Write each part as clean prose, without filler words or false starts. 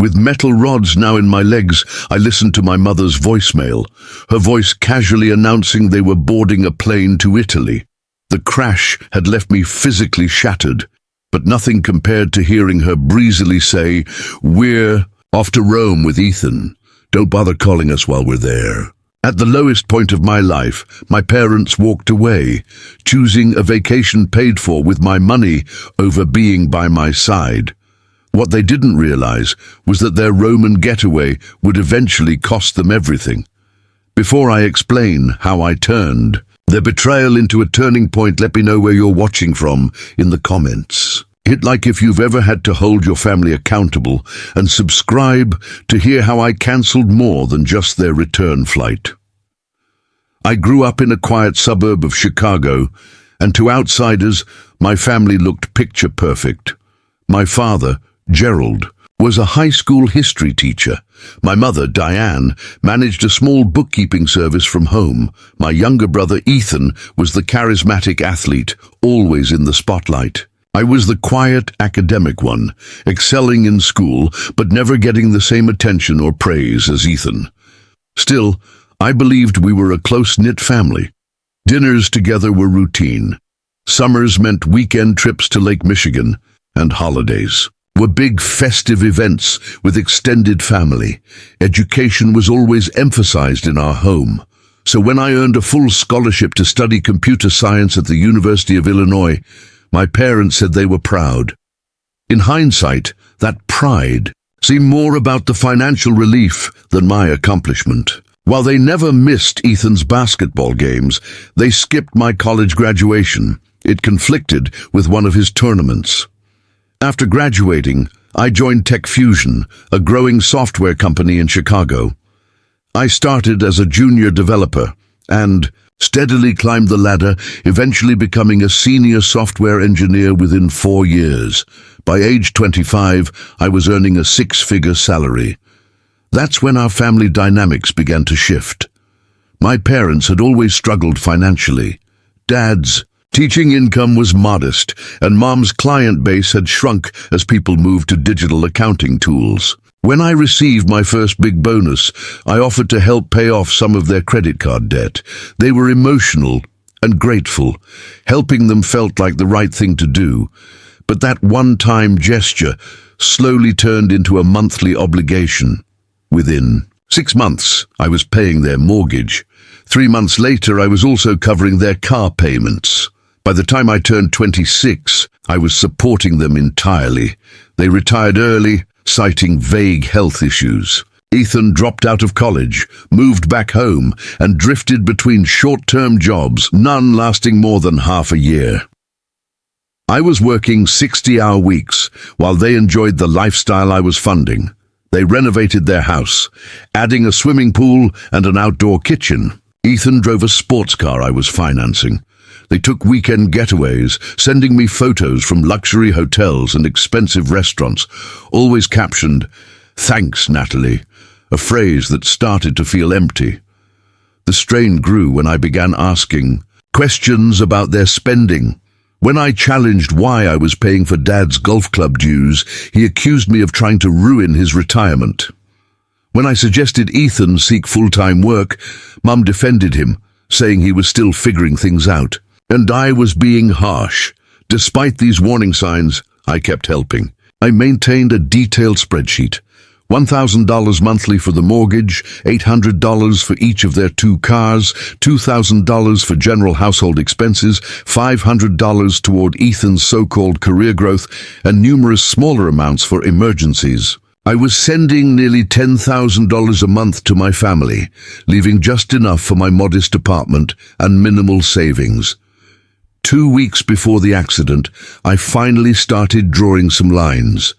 With metal rods now in my legs, I listened to my mother's voicemail, her voice casually announcing they were boarding a plane to Italy. The crash had left me physically shattered, but nothing compared to hearing her breezily say, "We're off to Rome with Ethan. Don't bother calling us while we're there." At the lowest point of my life, my parents walked away, choosing a vacation paid for with my money over being by my side. What they didn't realize was that their Roman getaway would eventually cost them everything. Before I explain how I turned their betrayal into a turning point, let me know where you're watching from in the comments. Hit like if you've ever had to hold your family accountable, and subscribe to hear how I cancelled more than just their return flight. I grew up in a quiet suburb of Chicago, and to outsiders, my family looked picture perfect. My father, Gerald, was a high school history teacher. My mother, Diane, managed a small bookkeeping service from home. My younger brother, Ethan, was the charismatic athlete, always in the spotlight. I was the quiet academic one, excelling in school, but never getting the same attention or praise as Ethan. Still, I believed we were a close-knit family. Dinners together were routine. Summers meant weekend trips to Lake Michigan, and holidays were big festive events with extended family. Education was always emphasized in our home. So when I earned a full scholarship to study computer science at the University of Illinois, my parents said they were proud. In hindsight, that pride seemed more about the financial relief than my accomplishment. While they never missed Ethan's basketball games, they skipped my college graduation. It conflicted with one of his tournaments. After graduating, I joined Tech Fusion, a growing software company in Chicago. I started as a junior developer and steadily climbed the ladder, eventually becoming a senior software engineer within 4 years. By age 25, I was earning a 6-figure salary. That's when our family dynamics began to shift. My parents had always struggled financially. Dad's teaching income was modest, and Mom's client base had shrunk as people moved to digital accounting tools. When I received my first big bonus, I offered to help pay off some of their credit card debt. They were emotional and grateful. Helping them felt like the right thing to do. But that one-time gesture slowly turned into a monthly obligation. Within 6 months, I was paying their mortgage. 3 months later, I was also covering their car payments. By the time I turned 26, I was supporting them entirely. They retired early, citing vague health issues. Ethan dropped out of college, moved back home, and drifted between short-term jobs, none lasting more than half a year. I was working 60-hour weeks while they enjoyed the lifestyle I was funding. They renovated their house, adding a swimming pool and an outdoor kitchen. Ethan drove a sports car I was financing. They took weekend getaways, sending me photos from luxury hotels and expensive restaurants, always captioned, "Thanks, Natalie," a phrase that started to feel empty. The strain grew when I began asking questions about their spending. When I challenged why I was paying for Dad's golf club dues, he accused me of trying to ruin his retirement. When I suggested Ethan seek full-time work, Mum defended him, saying he was still figuring things out. And I was being harsh. Despite these warning signs, I kept helping. I maintained a detailed spreadsheet. $1,000 monthly for the mortgage, $800 for each of their 2 cars, $2,000 for general household expenses, $500 toward Ethan's so-called career growth, and numerous smaller amounts for emergencies. I was sending nearly $10,000 a month to my family, leaving just enough for my modest apartment and minimal savings. 2 weeks before the accident, I finally started drawing some lines.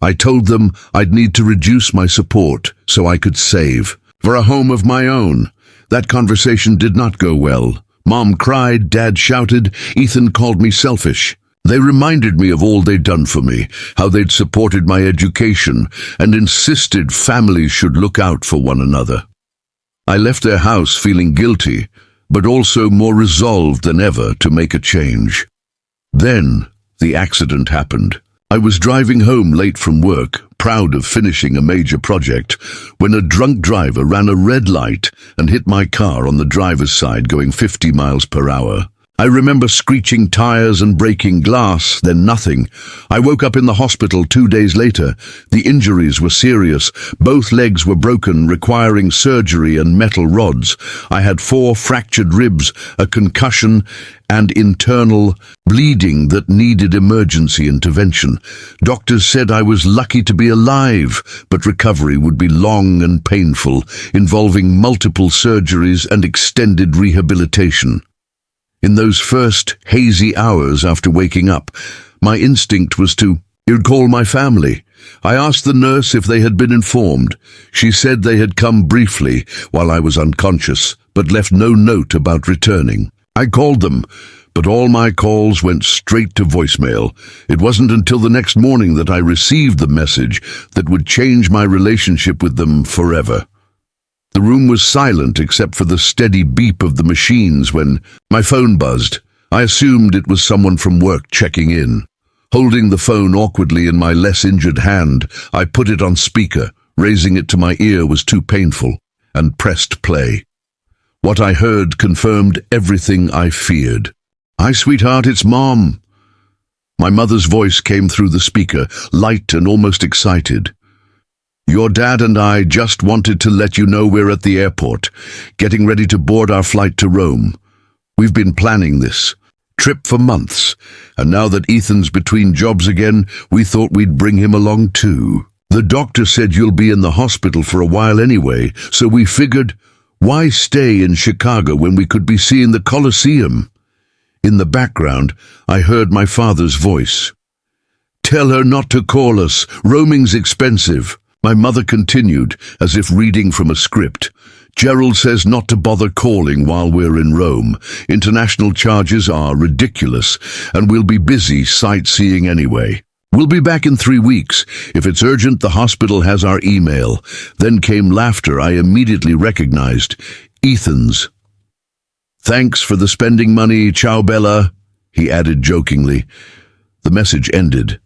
I told them I'd need to reduce my support so I could save for a home of my own. That conversation did not go well. Mom cried, Dad shouted, Ethan called me selfish. They reminded me of all they'd done for me, how they'd supported my education, and insisted families should look out for one another. I left their house feeling guilty, but also more resolved than ever to make a change. Then the accident happened. I was driving home late from work, proud of finishing a major project, when a drunk driver ran a red light and hit my car on the driver's side going 50 miles per hour. I remember screeching tires and breaking glass, then nothing. I woke up in the hospital 2 days later. The injuries were serious. Both legs were broken, requiring surgery and metal rods. I had 4 fractured ribs, a concussion, and internal bleeding that needed emergency intervention. Doctors said I was lucky to be alive, but recovery would be long and painful, involving multiple surgeries and extended rehabilitation. In those first hazy hours after waking up, my instinct was to call my family. I asked the nurse if they had been informed. She said they had come briefly while I was unconscious, but left no note about returning. I called them, but all my calls went straight to voicemail. It wasn't until the next morning that I received the message that would change my relationship with them forever. The room was silent except for the steady beep of the machines when my phone buzzed. I assumed it was someone from work checking in. Holding the phone awkwardly in my less injured hand, I put it on speaker. Raising it to my ear was too painful, and pressed play. What I heard confirmed everything I feared. "Hi, sweetheart, it's Mom." My mother's voice came through the speaker, light and almost excited. "Your dad and I just wanted to let you know we're at the airport, getting ready to board our flight to Rome. We've been planning this trip for months, and now that Ethan's between jobs again, we thought we'd bring him along too. The doctor said you'll be in the hospital for a while anyway, so we figured, why stay in Chicago when we could be seeing the Colosseum?" In the background, I heard my father's voice. "Tell her not to call us. Roaming's expensive." My mother continued, as if reading from a script. "Gerald says not to bother calling while we're in Rome. International charges are ridiculous, and we'll be busy sightseeing anyway. We'll be back in 3 weeks. If it's urgent, the hospital has our email." Then came laughter I immediately recognized. Ethan's. "Thanks for the spending money, ciao Bella," he added jokingly. The message ended.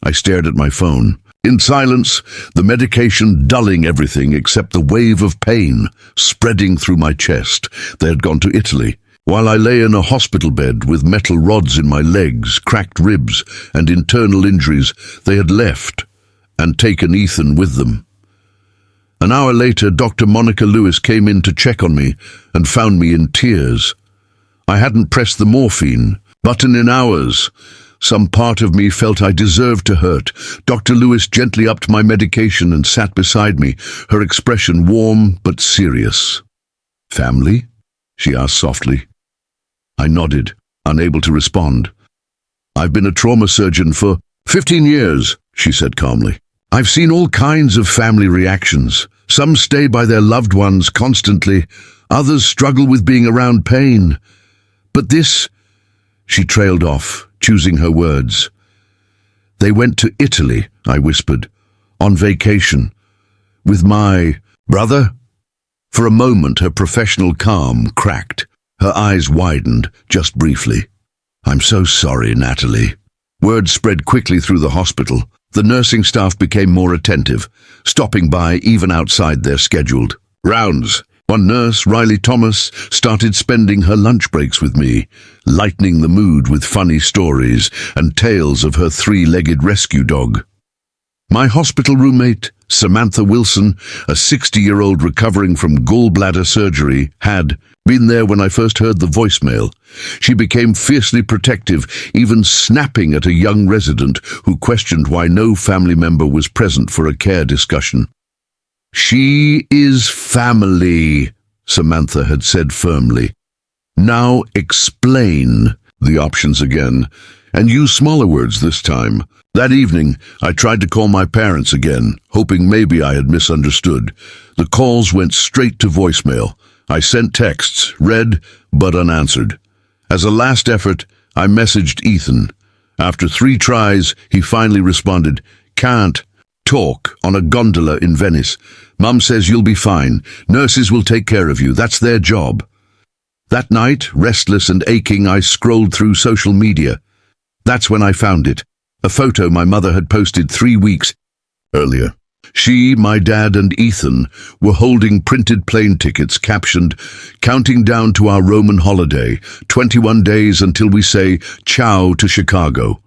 I stared at my phone. In silence, the medication dulling everything except the wave of pain spreading through my chest. They had gone to Italy. While I lay in a hospital bed with metal rods in my legs, cracked ribs, and internal injuries, they had left and taken Ethan with them. An hour later, Dr. Monica Lewis came in to check on me and found me in tears. I hadn't pressed the morphine button in hours. Some part of me felt I deserved to hurt. Dr. Lewis gently upped my medication and sat beside me, her expression warm but serious. "Family?" she asked softly. I nodded, unable to respond. "I've been a trauma surgeon for 15 years, she said calmly. "I've seen all kinds of family reactions. Some stay by their loved ones constantly. Others struggle with being around pain. But this..." She trailed off, choosing her words. "They went to Italy," I whispered, "on vacation. With my brother?" For a moment, her professional calm cracked. Her eyes widened, just briefly. "I'm so sorry, Natalie." Word spread quickly through the hospital. The nursing staff became more attentive, stopping by even outside their scheduled rounds. One nurse, Riley Thomas, started spending her lunch breaks with me, lightening the mood with funny stories and tales of her 3-legged rescue dog. My hospital roommate, Samantha Wilson, a 60-year-old recovering from gallbladder surgery, had been there when I first heard the voicemail. She became fiercely protective, even snapping at a young resident who questioned why no family member was present for a care discussion. "She is family," Samantha had said firmly. "Now explain the options again, and use smaller words this time." That evening, I tried to call my parents again, hoping maybe I had misunderstood. The calls went straight to voicemail. I sent texts, read but unanswered. As a last effort, I messaged Ethan. After 3 tries, he finally responded, "Can't talk on a gondola in Venice. Mum says you'll be fine. Nurses will take care of you. That's their job." That night, restless and aching, I scrolled through social media. That's when I found it. A photo my mother had posted 3 weeks earlier. She, my dad, and Ethan were holding printed plane tickets captioned, "Counting down to our Roman holiday, 21 days until we say ciao to Chicago."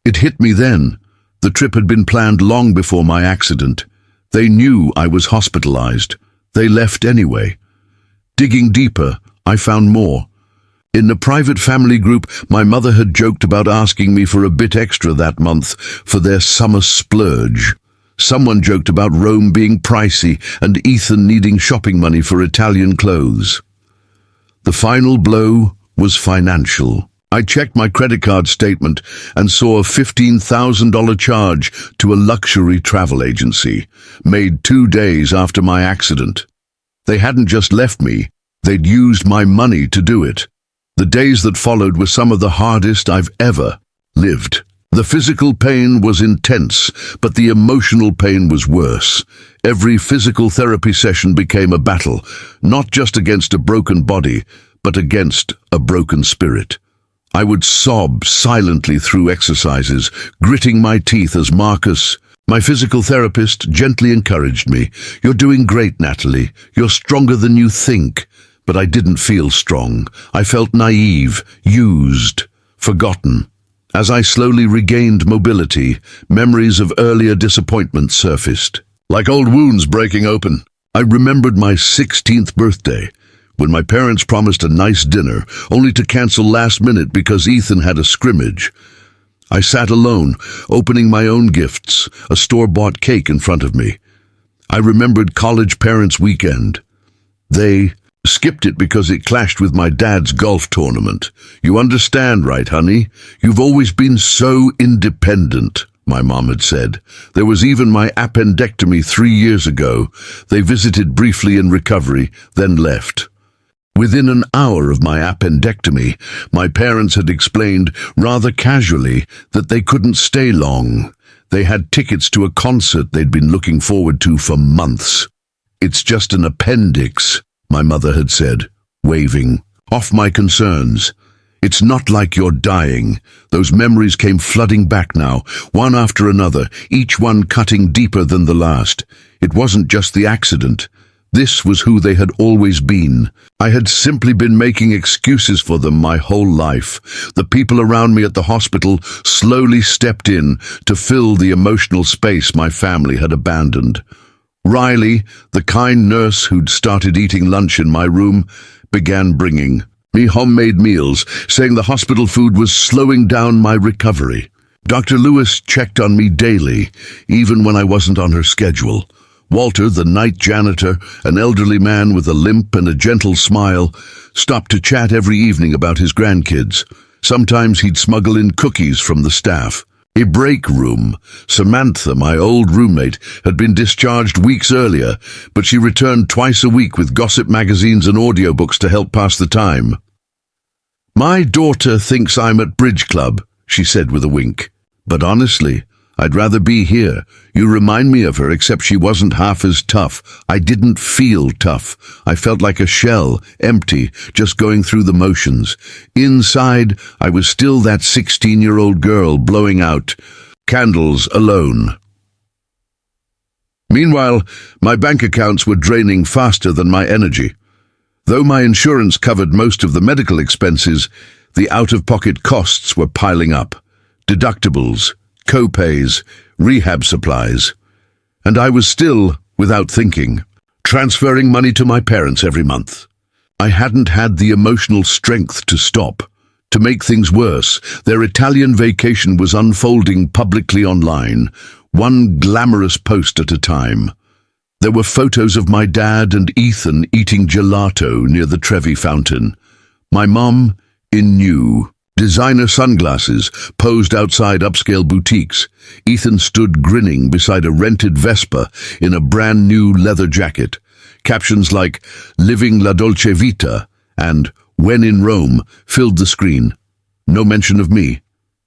It hit me then. The trip had been planned long before my accident. They knew I was hospitalized. They left anyway. Digging deeper, I found more. In the private family group, my mother had joked about asking me for a bit extra that month for their summer splurge. Someone joked about Rome being pricey and Ethan needing shopping money for Italian clothes. The final blow was financial. I checked my credit card statement and saw a $15,000 charge to a luxury travel agency, made 2 days after my accident. They hadn't just left me, they'd used my money to do it. The days that followed were some of the hardest I've ever lived. The physical pain was intense, but the emotional pain was worse. Every physical therapy session became a battle, not just against a broken body, but against a broken spirit. I would sob silently through exercises, gritting my teeth as Marcus, my physical therapist, gently encouraged me. "You're doing great, Natalie. You're stronger than you think." But I didn't feel strong. I felt naive, used, forgotten. As I slowly regained mobility, memories of earlier disappointments surfaced. Like old wounds breaking open, I remembered my 16th birthday, when my parents promised a nice dinner, only to cancel last minute because Ethan had a scrimmage. I sat alone, opening my own gifts, a store-bought cake in front of me. I remembered college parents' weekend. They skipped it because it clashed with my dad's golf tournament. "You understand, right, honey? You've always been so independent," my mom had said. There was even my appendectomy 3 years ago. They visited briefly in recovery, then left. Within an hour of my appendectomy, my parents had explained, rather casually, that they couldn't stay long. They had tickets to a concert they'd been looking forward to for months. "It's just an appendix," my mother had said, waving off my concerns. "It's not like you're dying." Those memories came flooding back now, one after another, each one cutting deeper than the last. It wasn't just the accident. This was who they had always been. I had simply been making excuses for them my whole life. The people around me at the hospital slowly stepped in to fill the emotional space my family had abandoned. Riley, the kind nurse who'd started eating lunch in my room, began bringing me homemade meals, saying the hospital food was slowing down my recovery. Dr. Lewis checked on me daily, even when I wasn't on her schedule. Walter, the night janitor, an elderly man with a limp and a gentle smile, stopped to chat every evening about his grandkids. Sometimes he'd smuggle in cookies from the staff. A break room. Samantha, my old roommate, had been discharged weeks earlier, but she returned twice a week with gossip magazines and audiobooks to help pass the time. "My daughter thinks I'm at bridge club," she said with a wink. "But honestly, I'd rather be here. You remind me of her, except she wasn't half as tough. I didn't feel tough. I felt like a shell, empty, just going through the motions. Inside, I was still that 16-year-old girl blowing out candles alone." Meanwhile, my bank accounts were draining faster than my energy. Though my insurance covered most of the medical expenses, the out-of-pocket costs were piling up. Deductibles, co-pays, rehab supplies. And I was still, without thinking, transferring money to my parents every month. I hadn't had the emotional strength to stop. To make things worse, their Italian vacation was unfolding publicly online, one glamorous post at a time. There were photos of my dad and Ethan eating gelato near the Trevi fountain. My mom, in new designer sunglasses, posed outside upscale boutiques. Ethan stood grinning beside a rented Vespa in a brand new leather jacket. Captions like "Living la Dolce Vita" and "When in Rome" filled the screen. No mention of me.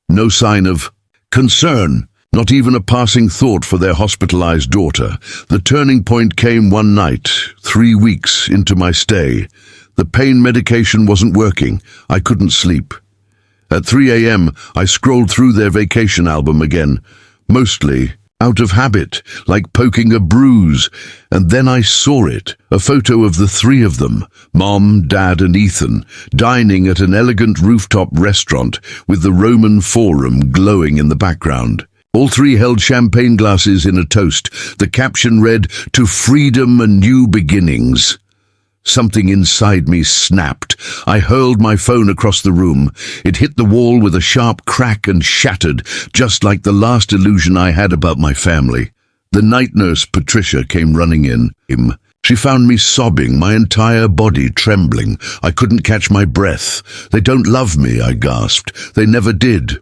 No sign of concern. Not even a passing thought for their hospitalized daughter. The turning point came one night, 3 weeks into my stay. The pain medication wasn't working. I couldn't sleep. At 3 a.m., I scrolled through their vacation album again. Mostly out of habit, like poking a bruise. And then I saw it, a photo of the three of them, Mom, Dad, and Ethan, dining at an elegant rooftop restaurant with the Roman Forum glowing in the background. All three held champagne glasses in a toast. The caption read, "To freedom and new beginnings." Something inside me snapped. I hurled my phone across the room. It hit the wall with a sharp crack and shattered, just like the last illusion I had about my family. The night nurse, Patricia, came running in. She found me sobbing, my entire body trembling. I couldn't catch my breath. "They don't love me," I gasped. "They never did."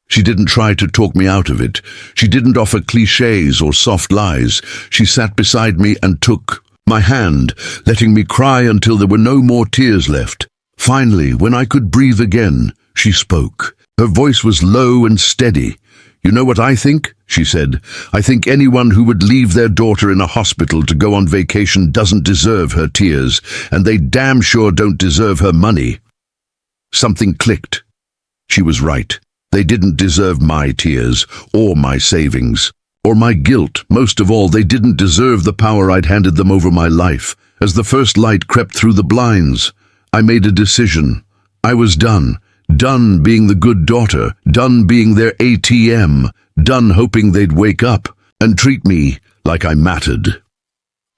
She didn't try to talk me out of it. She didn't offer cliches or soft lies. She sat beside me and took my hand, letting me cry until there were no more tears left. Finally, when I could breathe again, she spoke. Her voice was low and steady. "You know what I think?" she said. "I think anyone who would leave their daughter in a hospital to go on vacation doesn't deserve her tears, and they damn sure don't deserve her money." Something clicked. She was right. They didn't deserve my tears, or my savings, or my guilt. Most of all, they didn't deserve the power I'd handed them over my life. As the first light crept through the blinds, I made a decision. I was done. Done being the good daughter. Done being their ATM. Done hoping they'd wake up and treat me like I mattered.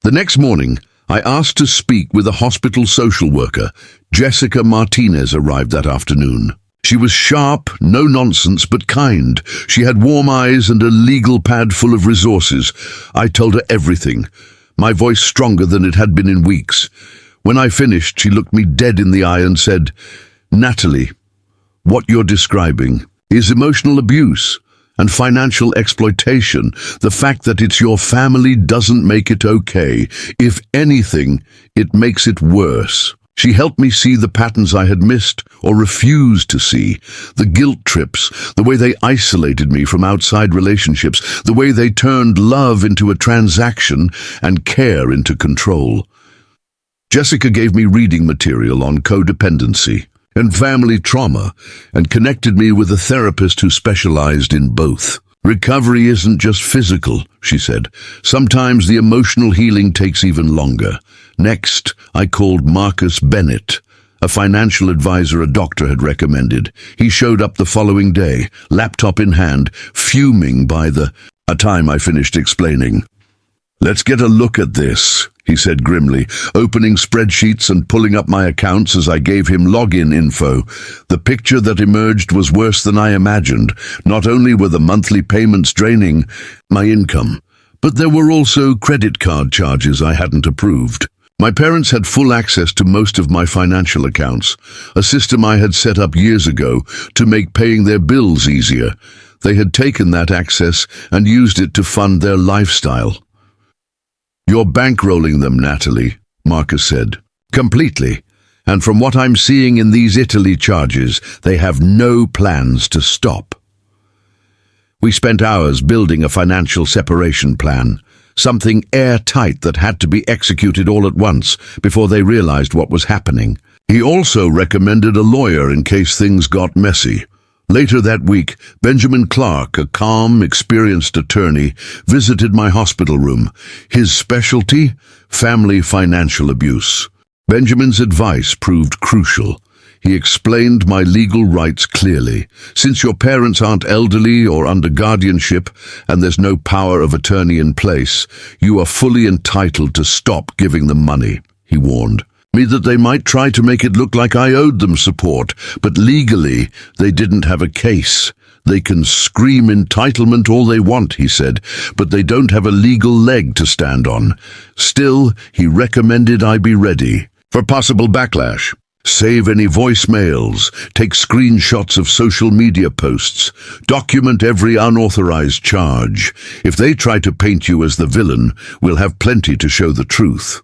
The next morning, I asked to speak with a hospital social worker. Jessica Martinez arrived that afternoon. She was sharp, no nonsense, but kind. She had warm eyes and a legal pad full of resources. I told her everything, my voice stronger than it had been in weeks. When I finished, she looked me dead in the eye and said, "Natalie, what you're describing is emotional abuse and financial exploitation. The fact that it's your family doesn't make it okay. If anything, it makes it worse." She helped me see the patterns I had missed or refused to see, the guilt trips, the way they isolated me from outside relationships, the way they turned love into a transaction and care into control. Jessica gave me reading material on codependency and family trauma and connected me with a therapist who specialized in both. "Recovery isn't just physical," she said. "Sometimes the emotional healing takes even longer." Next, I called Marcus Bennett, a financial advisor a doctor had recommended. He showed up the following day, laptop in hand, fuming by the time I finished explaining. "Let's get a look at this," he said grimly, opening spreadsheets and pulling up my accounts as I gave him login info. The picture that emerged was worse than I imagined. Not only were the monthly payments draining my income, but there were also credit card charges I hadn't approved. My parents had full access to most of my financial accounts, a system I had set up years ago to make paying their bills easier. They had taken that access and used it to fund their lifestyle. "You're bankrolling them, Natalie," Marcus said. "Completely. And from what I'm seeing in these Italy charges, they have no plans to stop." We spent hours building a financial separation plan, something airtight that had to be executed all at once before they realized what was happening. He also recommended a lawyer in case things got messy. Later that week, Benjamin Clark, a calm, experienced attorney, visited my hospital room. His specialty? Family financial abuse. Benjamin's advice proved crucial. He explained my legal rights clearly. "Since your parents aren't elderly or under guardianship, and there's no power of attorney in place, you are fully entitled to stop giving them money," he warned me that they might try to make it look like I owed them support, but legally they didn't have a case. "They can scream entitlement all they want," he said, "but they don't have a legal leg to stand on." Still, he recommended I be ready for possible backlash. Save any voicemails, take screenshots of social media posts, document every unauthorized charge. If they try to paint you as the villain, we'll have plenty to show the truth.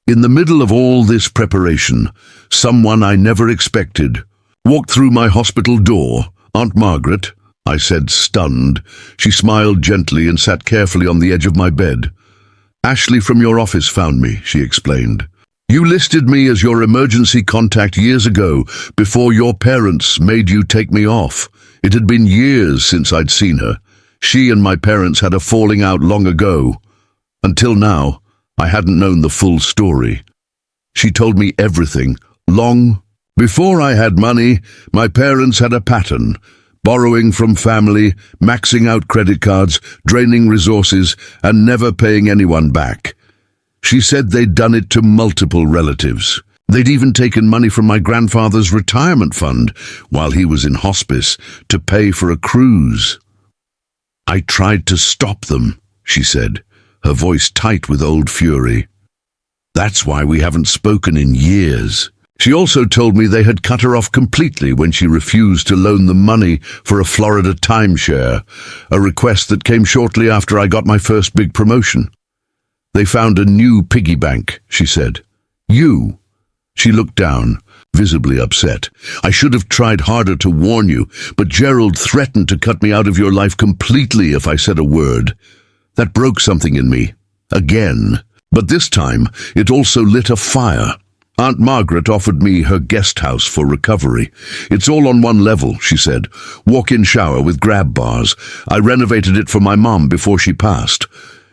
In the middle of all this preparation, someone I never expected walked through my hospital door. "Aunt Margaret," I said, stunned. She smiled gently and sat carefully on the edge of my bed. "Ashley from your office found me," she explained. "You listed me as your emergency contact years ago, before your parents made you take me off. It had been years since I'd seen her. She and my parents had a falling out long ago. Until now, I hadn't known the full story. She told me everything, long before I had money. My parents had a pattern: borrowing from family, maxing out credit cards, draining resources, and never paying anyone back. She said they'd done it to multiple relatives. They'd even taken money from my grandfather's retirement fund while he was in hospice to pay for a cruise. I tried to stop them, she said, her voice tight with old fury. That's why we haven't spoken in years. She also told me they had cut her off completely when she refused to loan them money for a Florida timeshare, a request that came shortly after I got my first big promotion. They found a new piggy bank, she said. You. She looked down, visibly upset. I should have tried harder to warn you, but Gerald threatened to cut me out of your life completely if I said a word. That broke something in me. Again. But this time, it also lit a fire. Aunt Margaret offered me her guest house for recovery. It's all on one level, she said. Walk-in shower with grab bars. I renovated it for my mom before she passed.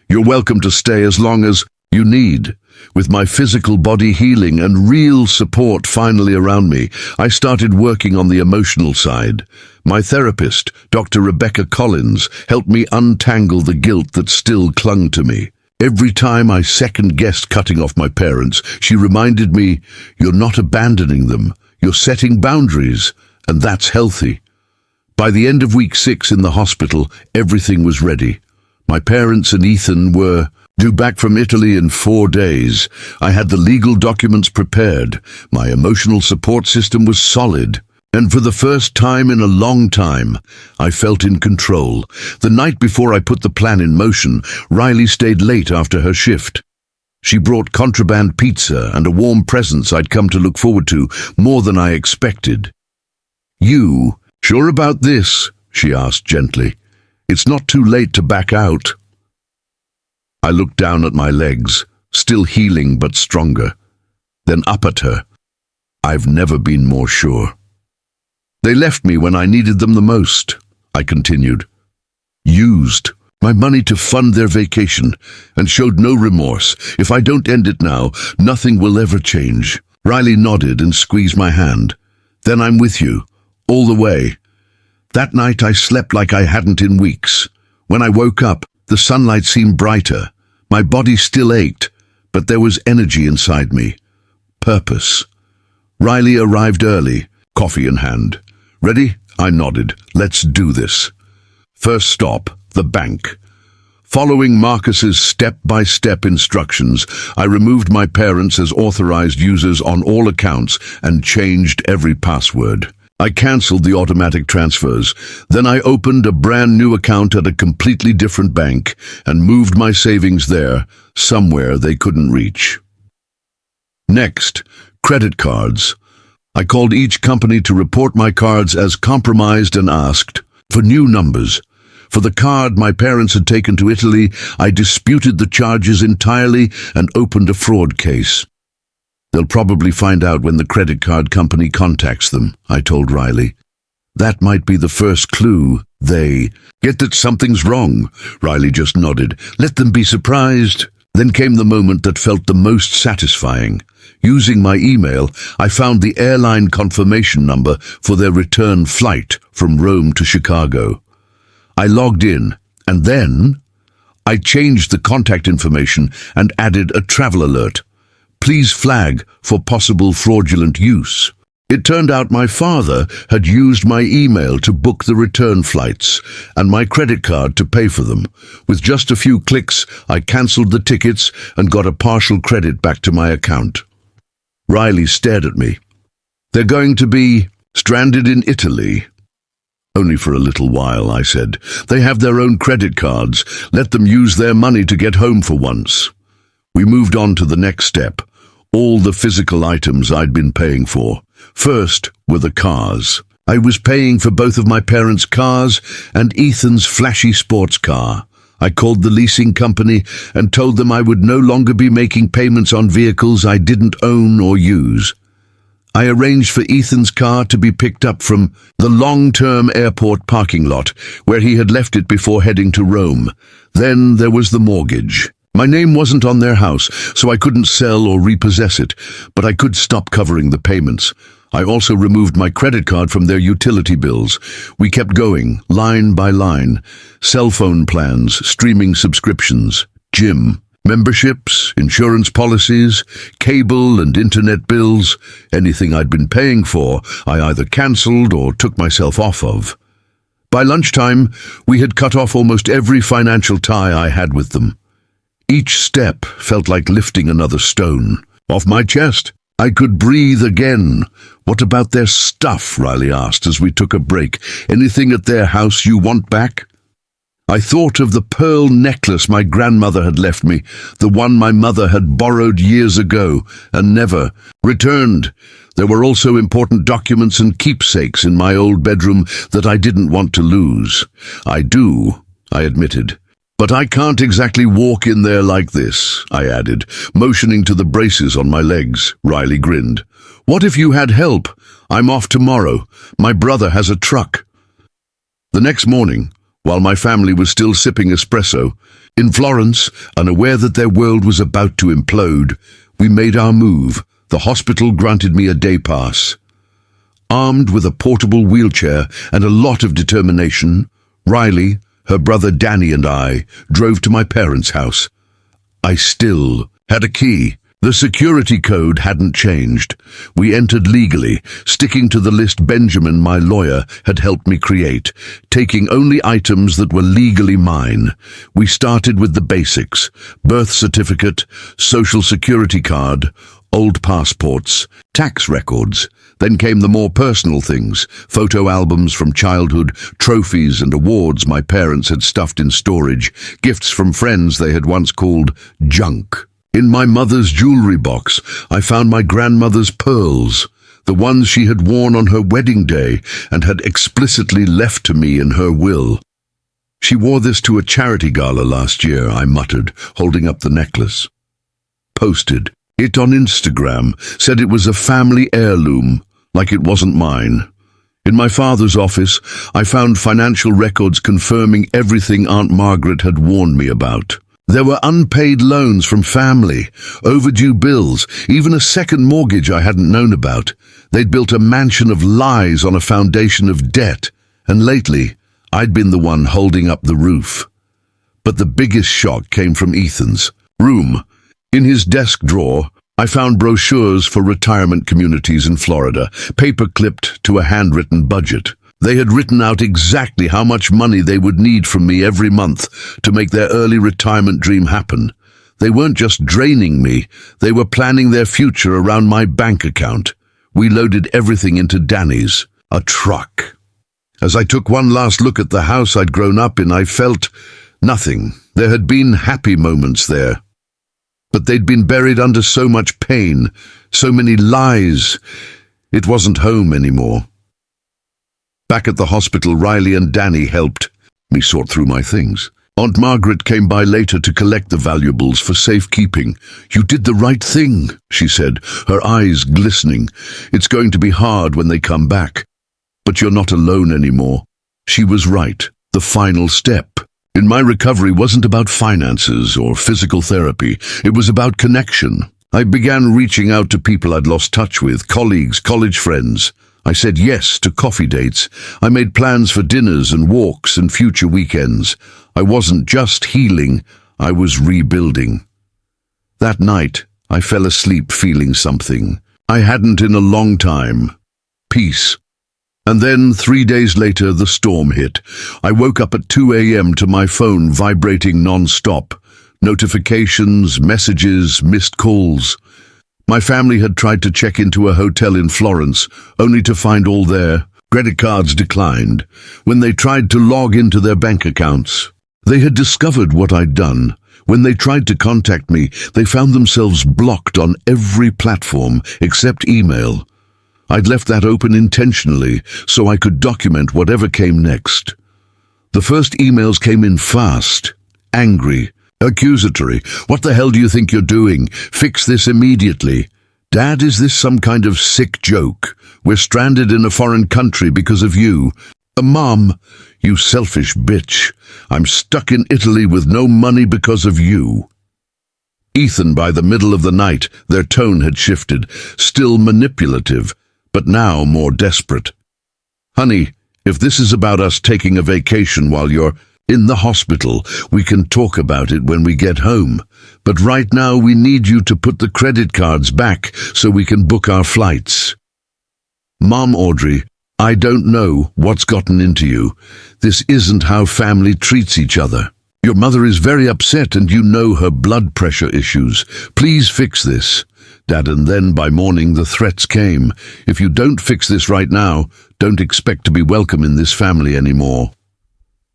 You're welcome to stay as long as you need. With my physical body healing and real support finally around me, I started working on the emotional side. My therapist, Dr. Rebecca Collins, helped me untangle the guilt that still clung to me. Every time I second-guessed cutting off my parents, she reminded me, you're not abandoning them, you're setting boundaries, and that's healthy. By the end of week 6 in the hospital, everything was ready. My parents and Ethan were due back from Italy in 4 days. I had the legal documents prepared. My emotional support system was solid. And for the first time in a long time, I felt in control. The night before I put the plan in motion, Riley stayed late after her shift. She brought contraband pizza and a warm presence I'd come to look forward to, more than I expected. You, sure about this? She asked gently. It's not too late to back out. I looked down at my legs, still healing but stronger, then up at her. I've never been more sure. They left me when I needed them the most, I continued. Used my money to fund their vacation and showed no remorse. If I don't end it now, nothing will ever change. Riley nodded and squeezed my hand. Then I'm with you, all the way. That night I slept like I hadn't in weeks. When I woke up, the sunlight seemed brighter. My body still ached, but there was energy inside me. Purpose. Riley arrived early, coffee in hand. Ready? I nodded. Let's do this. First stop, the bank. Following Marcus's step-by-step instructions, I removed my parents as authorized users on all accounts and changed every password. I cancelled the automatic transfers. Then I opened a brand new account at a completely different bank and moved my savings there, somewhere they couldn't reach. Next, credit cards. I called each company to report my cards as compromised and asked for new numbers. For the card my parents had taken to Italy, I disputed the charges entirely and opened a fraud case. They'll probably find out when the credit card company contacts them, I told Riley. That might be the first clue. They get that something's wrong. Riley just nodded. Let them be surprised. Then came the moment that felt the most satisfying. Using my email, I found the airline confirmation number for their return flight from Rome to Chicago. I logged in, and then I changed the contact information and added a travel alert. Please flag for possible fraudulent use. It turned out my father had used my email to book the return flights and my credit card to pay for them. With just a few clicks, I cancelled the tickets and got a partial credit back to my account. Riley stared at me. They're going to be stranded in Italy. Only for a little while, I said. They have their own credit cards. Let them use their money to get home for once. We moved on to the next step. All the physical items I'd been paying for. First were the cars. I was paying for both of my parents' cars and Ethan's flashy sports car. I called the leasing company and told them I would no longer be making payments on vehicles I didn't own or use. I arranged for Ethan's car to be picked up from the long-term airport parking lot, where he had left it before heading to Rome. Then there was the mortgage. My name wasn't on their house, so I couldn't sell or repossess it, but I could stop covering the payments. I also removed my credit card from their utility bills. We kept going, line by line. Cell phone plans, streaming subscriptions, gym, memberships, insurance policies, cable and internet bills. Anything I'd been paying for, I either cancelled or took myself off of. By lunchtime, we had cut off almost every financial tie I had with them. Each step felt like lifting another stone off my chest. I could breathe again. "What about their stuff?" Riley asked as we took a break. "Anything at their house you want back?" I thought of the pearl necklace my grandmother had left me, the one my mother had borrowed years ago and never returned. There were also important documents and keepsakes in my old bedroom that I didn't want to lose. "I do," I admitted. "But I can't exactly walk in there like this," I added, motioning to the braces on my legs. Riley grinned. "What if you had help? I'm off tomorrow. My brother has a truck." The next morning, while my family was still sipping espresso, in Florence, unaware that their world was about to implode, we made our move. The hospital granted me a day pass. Armed with a portable wheelchair and a lot of determination, Riley, her brother Danny and I drove to my parents' house. I still had a key. The security code hadn't changed. We entered legally, sticking to the list Benjamin, my lawyer, had helped me create, taking only items that were legally mine. We started with the basics: birth certificate, social security card, old passports, tax records. Then came the more personal things: photo albums from childhood, trophies and awards my parents had stuffed in storage, gifts from friends they had once called junk. In my mother's jewelry box, I found my grandmother's pearls, the ones she had worn on her wedding day and had explicitly left to me in her will. "She wore this to a charity gala last year," I muttered, holding up the necklace. Posted it on Instagram, said it was a family heirloom, like it wasn't mine. In my father's office, I found financial records confirming everything Aunt Margaret had warned me about. There were unpaid loans from family, overdue bills, even a second mortgage I hadn't known about. They'd built a mansion of lies on a foundation of debt, and lately, I'd been the one holding up the roof. But the biggest shock came from Ethan's room. In his desk drawer, I found brochures for retirement communities in Florida, paper-clipped to a handwritten budget. They had written out exactly how much money they would need from me every month to make their early retirement dream happen. They weren't just draining me, they were planning their future around my bank account. We loaded everything into Danny's, a truck. As I took one last look at the house I'd grown up in, I felt nothing. There had been happy moments there, but they'd been buried under so much pain, so many lies. It wasn't home anymore. Back at the hospital, Riley and Danny helped me sort through my things. Aunt Margaret came by later to collect the valuables for safekeeping. "You did the right thing," she said, her eyes glistening. "It's going to be hard when they come back, but you're not alone anymore." She was right. The final step in my recovery wasn't about finances or physical therapy. It was about connection. I began reaching out to people I'd lost touch with, colleagues, college friends. I said yes to coffee dates. I made plans for dinners and walks and future weekends. I wasn't just healing, I was rebuilding. That night, I fell asleep feeling something I hadn't in a long time: peace. And then, 3 days later, the storm hit. I woke up at 2 a.m. to my phone vibrating non-stop. Notifications, messages, missed calls. My family had tried to check into a hotel in Florence, only to find all their credit cards declined. When they tried to log into their bank accounts, they had discovered what I'd done. When they tried to contact me, they found themselves blocked on every platform except email. I'd left that open intentionally so I could document whatever came next. The first emails came in fast, angry, accusatory. "What the hell do you think you're doing? Fix this immediately." Dad, is this some kind of sick joke? We're stranded in a foreign country because of you. Mom, you selfish bitch. I'm stuck in Italy with no money because of you. Ethan, by the middle of the night, their tone had shifted, still manipulative, but now more desperate. Honey, if this is about us taking a vacation while you're in the hospital, we can talk about it when we get home. But right now we need you to put the credit cards back so we can book our flights. Mom, Audrey, I don't know what's gotten into you. This isn't how family treats each other. Your mother is very upset and you know her blood pressure issues. Please fix this. Dad, and then by morning the threats came. If you don't fix this right now, don't expect to be welcome in this family anymore.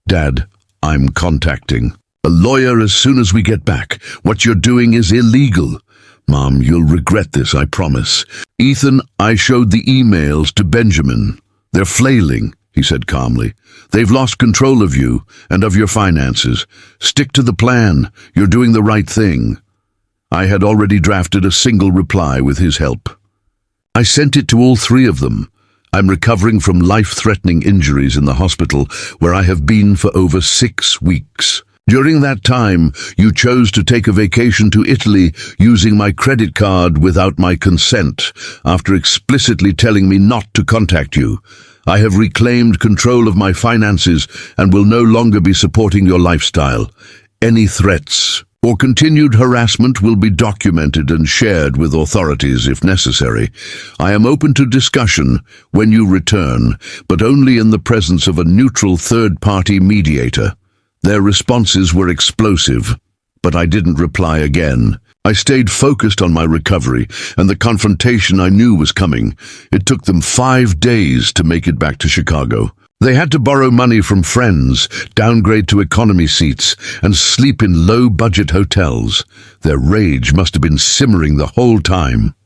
Dad, I'm contacting a lawyer as soon as we get back. What you're doing is illegal. Mom, you'll regret this, I promise. Ethan, I showed the emails to Benjamin. They're flailing, he said calmly. They've lost control of you and of your finances. Stick to the plan. You're doing the right thing. I had already drafted a single reply with his help. I sent it to all three of them. I'm recovering from life-threatening injuries in the hospital where I have been for over 6 weeks. During that time, you chose to take a vacation to Italy using my credit card without my consent, after explicitly telling me not to contact you. I have reclaimed control of my finances and will no longer be supporting your lifestyle. Any threats or continued harassment will be documented and shared with authorities if necessary. I am open to discussion when you return, but only in the presence of a neutral third-party mediator. Their responses were explosive, but I didn't reply again. I stayed focused on my recovery and the confrontation I knew was coming. It took them 5 days to make it back to Chicago. They had to borrow money from friends, downgrade to economy seats, and sleep in low-budget hotels. Their rage must have been simmering the whole time.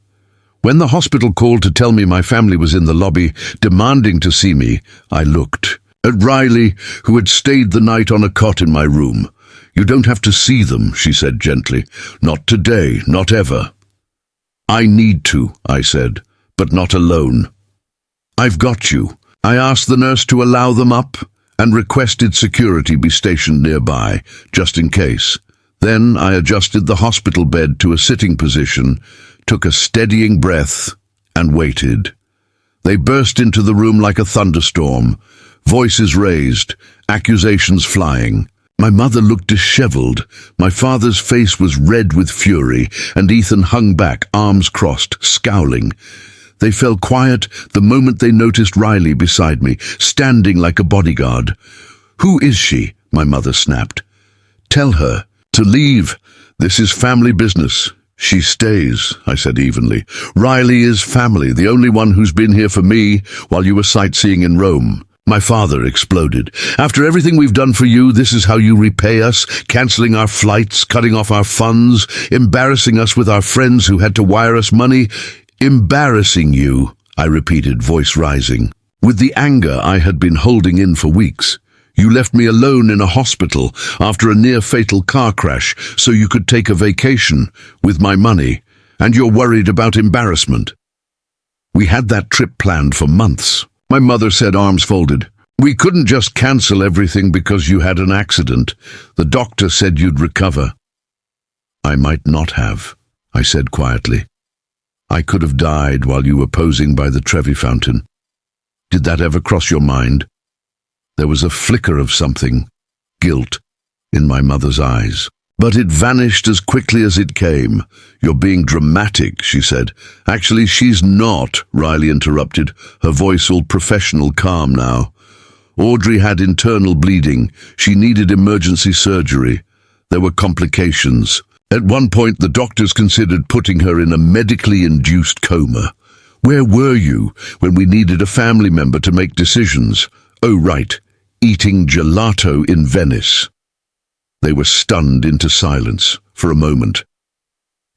When the hospital called to tell me my family was in the lobby, demanding to see me, I looked at Riley, who had stayed the night on a cot in my room. You don't have to see them, she said gently. Not today, not ever. I need to, I said, but not alone. I've got you. I asked the nurse to allow them up and requested security be stationed nearby, just in case. Then I adjusted the hospital bed to a sitting position, took a steadying breath, and waited. They burst into the room like a thunderstorm, voices raised, accusations flying. My mother looked disheveled. My father's face was red with fury, and Ethan hung back, arms crossed, scowling. They fell quiet the moment they noticed Riley beside me, standing like a bodyguard. Who is she? My mother snapped. Tell her to leave. This is family business. She stays, I said evenly. Riley is family, the only one who's been here for me while you were sightseeing in Rome. My father exploded. After everything we've done for you, this is how you repay us, cancelling our flights, cutting off our funds, embarrassing us with our friends who had to wire us money. Embarrassing you, I repeated, voice rising. With the anger I had been holding in for weeks. You left me alone in a hospital after a near-fatal car crash so you could take a vacation with my money, and you're worried about embarrassment. We had that trip planned for months. My mother said, arms folded. We couldn't just cancel everything because you had an accident. The doctor said you'd recover. I might not have, I said quietly. I could have died while you were posing by the Trevi fountain. Did that ever cross your mind? There was a flicker of something, guilt, in my mother's eyes. But it vanished as quickly as it came. You're being dramatic, she said. Actually, she's not, Riley interrupted, her voice all professional calm now. Audrey had internal bleeding. She needed emergency surgery. There were complications. At one point, the doctors considered putting her in a medically induced coma. Where were you when we needed a family member to make decisions? Oh, right, eating gelato in Venice. They were stunned into silence for a moment.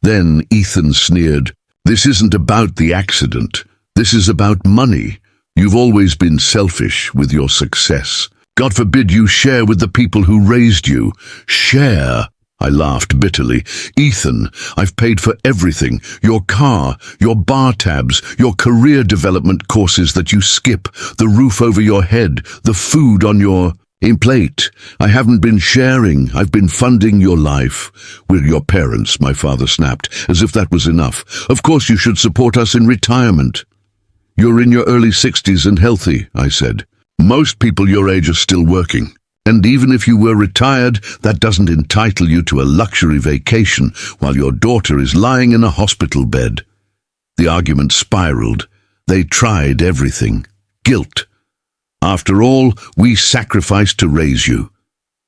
Then Ethan sneered, This isn't about the accident. This is about money. You've always been selfish with your success. God forbid you share with the people who raised you. Share. I laughed bitterly. Ethan, I've paid for everything. Your car, your bar tabs, your career development courses that you skip, the roof over your head, the food on your plate. I haven't been sharing. I've been funding your life. We're your parents, my father snapped, as if that was enough. Of course you should support us in retirement. You're in your early 60s and healthy, I said. Most people your age are still working. And even if you were retired, that doesn't entitle you to a luxury vacation while your daughter is lying in a hospital bed. The argument spiraled. They tried everything. Guilt. After all, we sacrificed to raise you.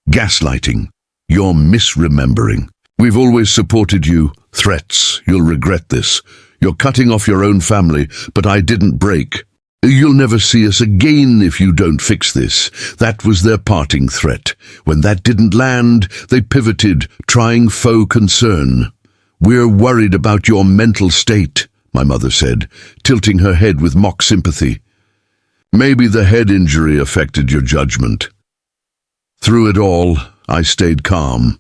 Gaslighting. You're misremembering. We've always supported you. Threats. You'll regret this. You're cutting off your own family, but I didn't break. You'll never see us again if you don't fix this. That was their parting threat. When that didn't land, they pivoted, trying faux concern. We're worried about your mental state, my mother said, tilting her head with mock sympathy. Maybe the head injury affected your judgment. Through it all, I stayed calm.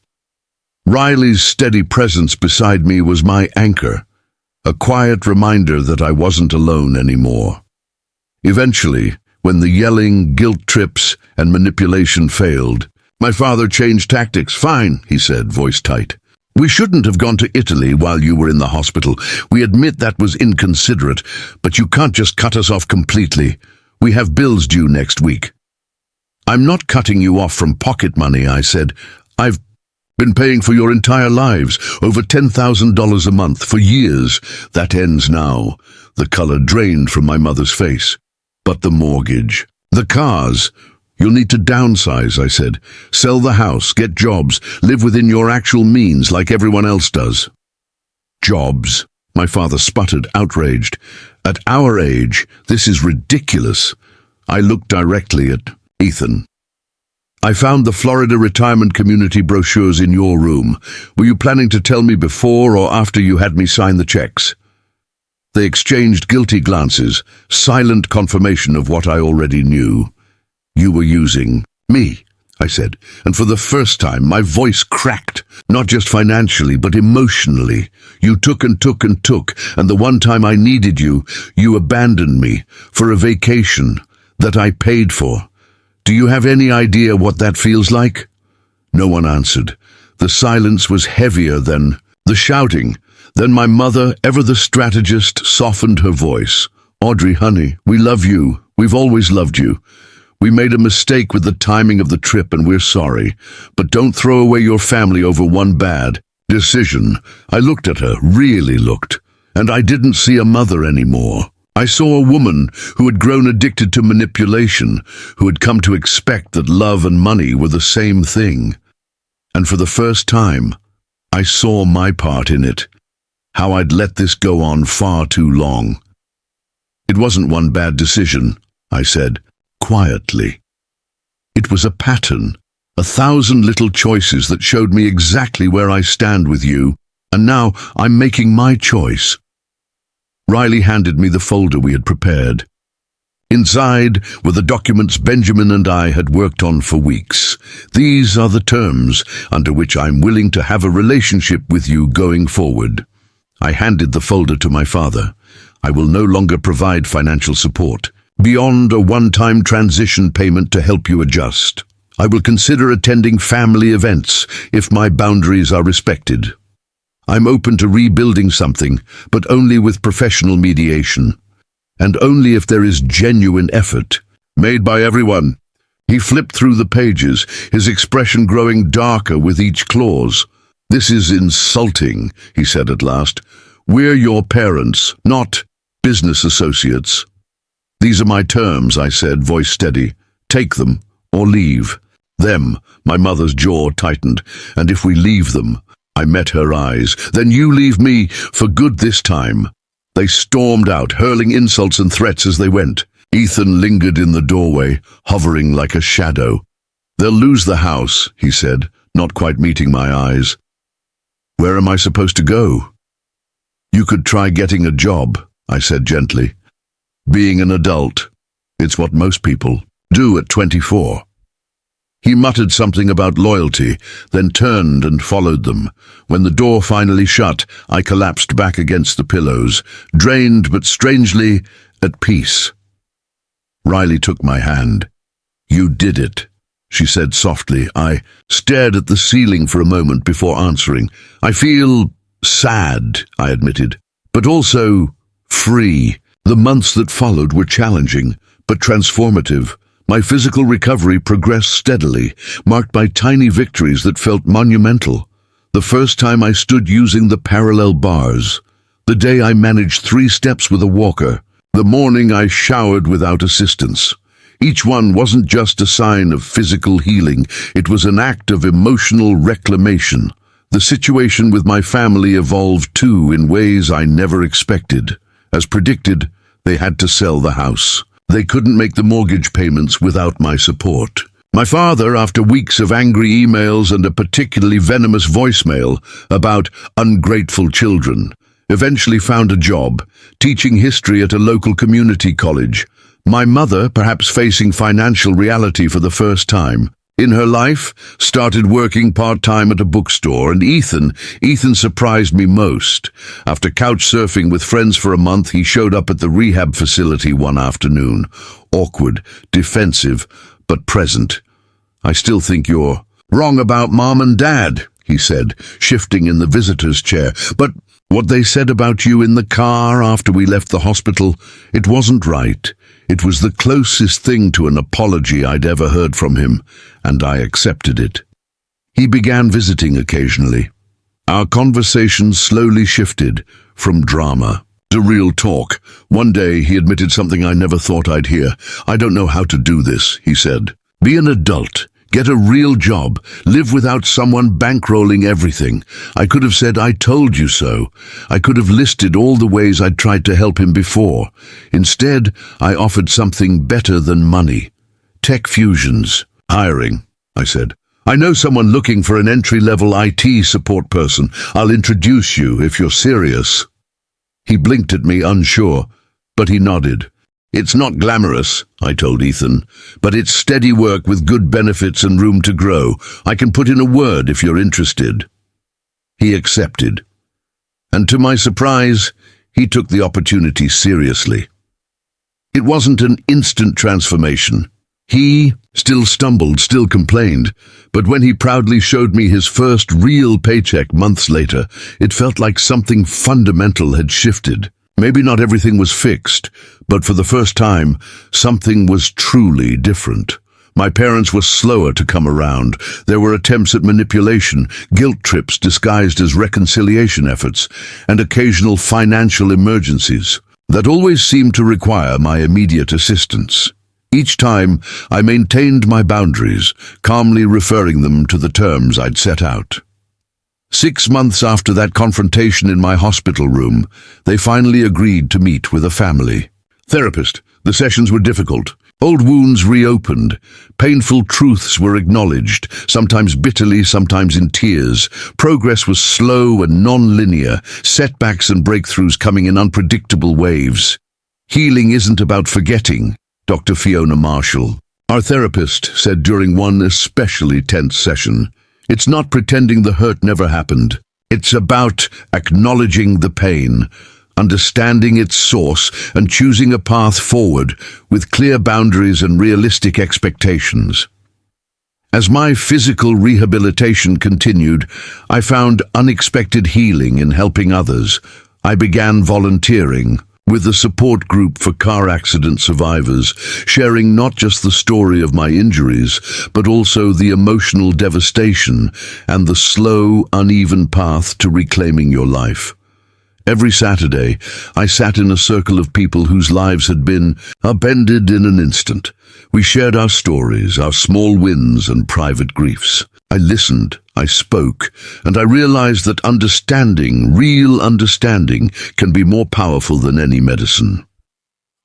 Riley's steady presence beside me was my anchor, a quiet reminder that I wasn't alone anymore. Eventually, when the yelling, guilt trips, and manipulation failed, my father changed tactics. Fine, he said, voice tight. We shouldn't have gone to Italy while you were in the hospital. We admit that was inconsiderate, but you can't just cut us off completely. We have bills due next week. I'm not cutting you off from pocket money, I said. I've been paying for your entire lives, over $10,000 a month for years. That ends now. The color drained from my mother's face. But the mortgage, the cars. You'll need to downsize, I said. Sell the house, get jobs, live within your actual means like everyone else does. Jobs? My father sputtered, outraged. At our age, this is ridiculous. I looked directly at Ethan. I found the Florida retirement community brochures in your room. Were you planning to tell me before or after you had me sign the checks? They exchanged guilty glances, silent confirmation of what I already knew. You were using me, I said, and for the first time my voice cracked, not just financially but emotionally. You took and took and took, and the one time I needed you, you abandoned me for a vacation that I paid for. Do you have any idea what that feels like? No one answered. The silence was heavier than the shouting. Then my mother, ever the strategist, softened her voice. Audrey, honey, we love you. We've always loved you. We made a mistake with the timing of the trip and we're sorry. But don't throw away your family over one bad decision. I looked at her, really looked, and I didn't see a mother anymore. I saw a woman who had grown addicted to manipulation, who had come to expect that love and money were the same thing. And for the first time, I saw my part in it. How I'd let this go on far too long. It wasn't one bad decision, I said, quietly. It was a pattern, 1,000 little choices that showed me exactly where I stand with you, and now I'm making my choice. Riley handed me the folder we had prepared. Inside were the documents Benjamin and I had worked on for weeks. These are the terms under which I'm willing to have a relationship with you going forward. I handed the folder to my father. I will no longer provide financial support, beyond a one-time transition payment to help you adjust. I will consider attending family events if my boundaries are respected. I'm open to rebuilding something, but only with professional mediation, and only if there is genuine effort, made by everyone. He flipped through the pages, his expression growing darker with each clause. This is insulting, he said at last. We're your parents, not business associates. These are my terms, I said, voice steady. Take them or leave. Them, my mother's jaw tightened, and if we leave them, I met her eyes. Then you leave me for good this time. They stormed out, hurling insults and threats as they went. Ethan lingered in the doorway, hovering like a shadow. They'll lose the house, he said, not quite meeting my eyes. Where am I supposed to go? You could try getting a job, I said gently. Being an adult, it's what most people do at 24. He muttered something about loyalty, then turned and followed them. When the door finally shut, I collapsed back against the pillows, drained but strangely at peace. Riley took my hand. "You did it," she said softly. I stared at the ceiling for a moment before answering. "I feel sad," I admitted, "but also free." The months that followed were challenging, but transformative. My physical recovery progressed steadily, marked by tiny victories that felt monumental. The first time I stood using the parallel bars. The day I managed 3 steps with a walker. The morning I showered without assistance. Each one wasn't just a sign of physical healing, it was an act of emotional reclamation. The situation with my family evolved too in ways I never expected. As predicted, they had to sell the house. They couldn't make the mortgage payments without my support. My father, after weeks of angry emails and a particularly venomous voicemail about ungrateful children, eventually found a job, teaching history at a local community college. My mother, perhaps facing financial reality for the first time in her life, started working part-time at a bookstore, and Ethan surprised me most. After couch surfing with friends for a month, he showed up at the rehab facility one afternoon. Awkward, defensive, but present. "I still think you're wrong about Mom and Dad," he said, shifting in the visitor's chair. "But what they said about you in the car after we left the hospital, it wasn't right." It was the closest thing to an apology I'd ever heard from him, and I accepted it. He began visiting occasionally. Our conversations slowly shifted from drama to real talk. One day he admitted something I never thought I'd hear. "I don't know how to do this," he said. "Be an adult. Get a real job. Live without someone bankrolling everything." I could have said, "I told you so." I could have listed all the ways I'd tried to help him before. Instead, I offered something better than money. "Tech fusions. Hiring," I said. "I know someone looking for an entry-level IT support person. I'll introduce you if you're serious." He blinked at me, unsure, but he nodded. "It's not glamorous," I told Ethan, "but it's steady work with good benefits and room to grow. I can put in a word if you're interested." He accepted. And to my surprise, he took the opportunity seriously. It wasn't an instant transformation. He still stumbled, still complained, but when he proudly showed me his first real paycheck months later, it felt like something fundamental had shifted. Maybe not everything was fixed, but for the first time, something was truly different. My parents were slower to come around. There were attempts at manipulation, guilt trips disguised as reconciliation efforts, and occasional financial emergencies that always seemed to require my immediate assistance. Each time, I maintained my boundaries, calmly referring them to the terms I'd set out. 6 months after that confrontation in my hospital room, they finally agreed to meet with a family therapist. The sessions were difficult. Old wounds reopened. Painful truths were acknowledged, sometimes bitterly, sometimes in tears. Progress was slow and non-linear, setbacks and breakthroughs coming in unpredictable waves. "Healing isn't about forgetting," Dr. Fiona Marshall, our therapist, said during one especially tense session. "It's not pretending the hurt never happened. It's about acknowledging the pain, understanding its source, and choosing a path forward with clear boundaries and realistic expectations." As my physical rehabilitation continued, I found unexpected healing in helping others. I began volunteering with the support group for car accident survivors, sharing not just the story of my injuries, but also the emotional devastation and the slow, uneven path to reclaiming your life. Every Saturday, I sat in a circle of people whose lives had been upended in an instant. We shared our stories, our small wins and private griefs. I listened, I spoke, and I realized that understanding, real understanding, can be more powerful than any medicine.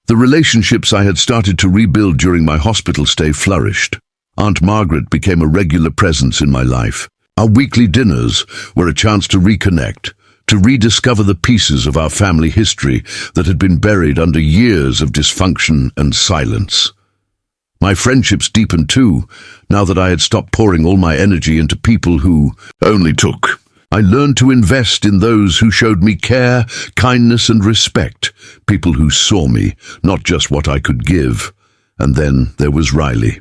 The relationships I had started to rebuild during my hospital stay flourished. Aunt Margaret became a regular presence in my life. Our weekly dinners were a chance to reconnect, to rediscover the pieces of our family history that had been buried under years of dysfunction and silence. My friendships deepened too, now that I had stopped pouring all my energy into people who only took. I learned to invest in those who showed me care, kindness, and respect, people who saw me, not just what I could give. And then there was Riley.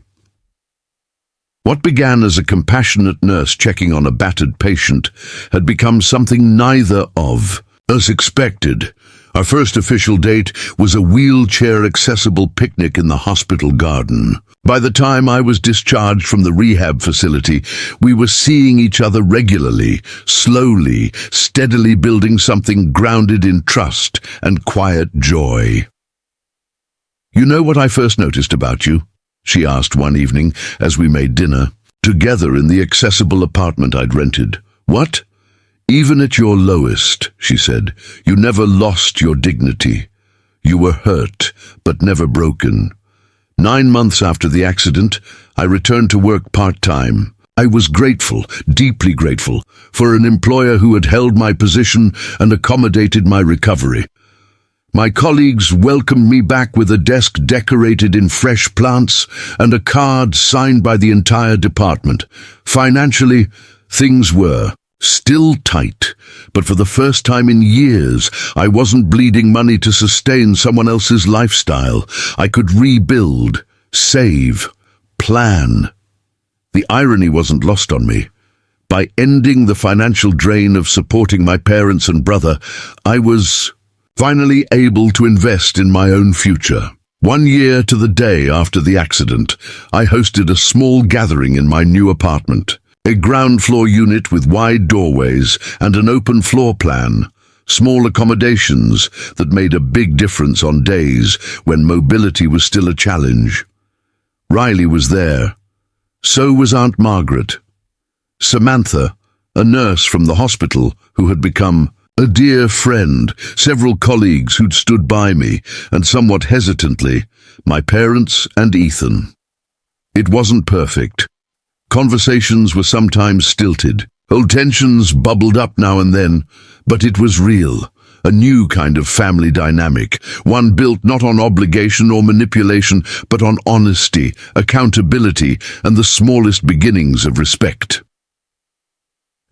What began as a compassionate nurse checking on a battered patient had become something neither of. As expected, our first official date was a wheelchair-accessible picnic in the hospital garden. By the time I was discharged from the rehab facility, we were seeing each other regularly, slowly, steadily building something grounded in trust and quiet joy. "You know what I first noticed about you?" she asked one evening as we made dinner, together in the accessible apartment I'd rented. "What?" "Even at your lowest," she said, "you never lost your dignity. You were hurt, but never broken. 9 months after the accident, I returned to work part-time. I was grateful, deeply grateful, for an employer who had held my position and accommodated my recovery. My colleagues welcomed me back with a desk decorated in fresh plants and a card signed by the entire department. Financially, things were still tight, but for the first time in years, I wasn't bleeding money to sustain someone else's lifestyle. I could rebuild, save, plan. The irony wasn't lost on me. By ending the financial drain of supporting my parents and brother, I was finally able to invest in my own future. 1 year to the day after the accident, I hosted a small gathering in my new apartment. A ground floor unit with wide doorways and an open floor plan. Small accommodations that made a big difference on days when mobility was still a challenge. Riley was there. So was Aunt Margaret. Samantha, a nurse from the hospital who had become a dear friend, several colleagues who'd stood by me, and somewhat hesitantly, my parents and Ethan. It wasn't perfect. Conversations were sometimes stilted. Old tensions bubbled up now and then, but it was real. A new kind of family dynamic, one built not on obligation or manipulation, but on honesty, accountability, and the smallest beginnings of respect.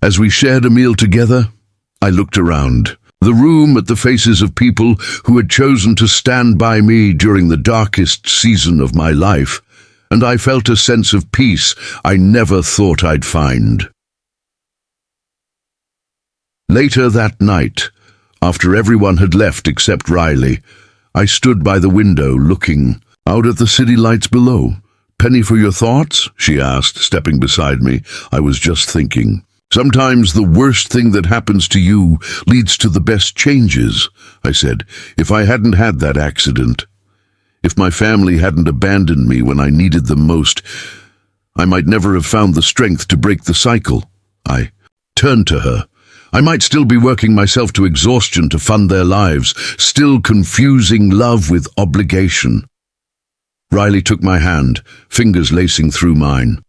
As we shared a meal together, I looked around. The room at the faces of people who had chosen to stand by me during the darkest season of my life, and I felt a sense of peace I never thought I'd find. Later that night, after everyone had left except Riley, I stood by the window looking out at the city lights below. "Penny for your thoughts?" she asked, stepping beside me. I was just thinking. "Sometimes the worst thing that happens to you leads to the best changes," I said. "If I hadn't had that accident, if my family hadn't abandoned me when I needed them most, I might never have found the strength to break the cycle." I turned to her. I might still be working myself to exhaustion to fund their lives, still confusing love with obligation. Riley took my hand, fingers lacing through mine.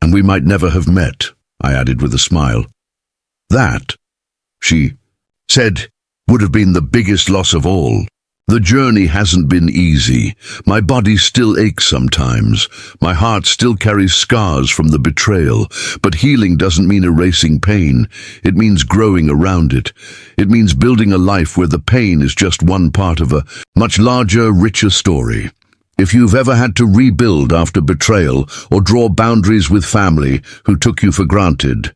"And we might never have met," I added with a smile. "That," she said, "would have been the biggest loss of all. The journey hasn't been easy. My body still aches sometimes. My heart still carries scars from the betrayal. But healing doesn't mean erasing pain. It means growing around it. It means building a life where the pain is just one part of a much larger, richer story. If you've ever had to rebuild after betrayal or draw boundaries with family who took you for granted,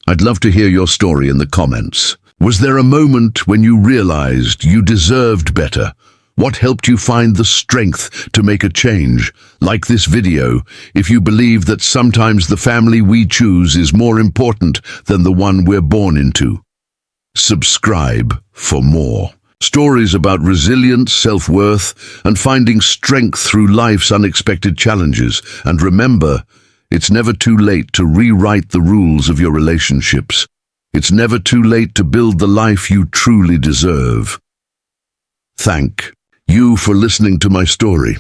I'd love to hear your story in the comments. Was there a moment when you realized you deserved better? What helped you find the strength to make a change? Like this video, if you believe that sometimes the family we choose is more important than the one we're born into. Subscribe for more. Stories about resilience, self-worth, and finding strength through life's unexpected challenges. And remember, it's never too late to rewrite the rules of your relationships. It's never too late to build the life you truly deserve. Thank you for listening to my story.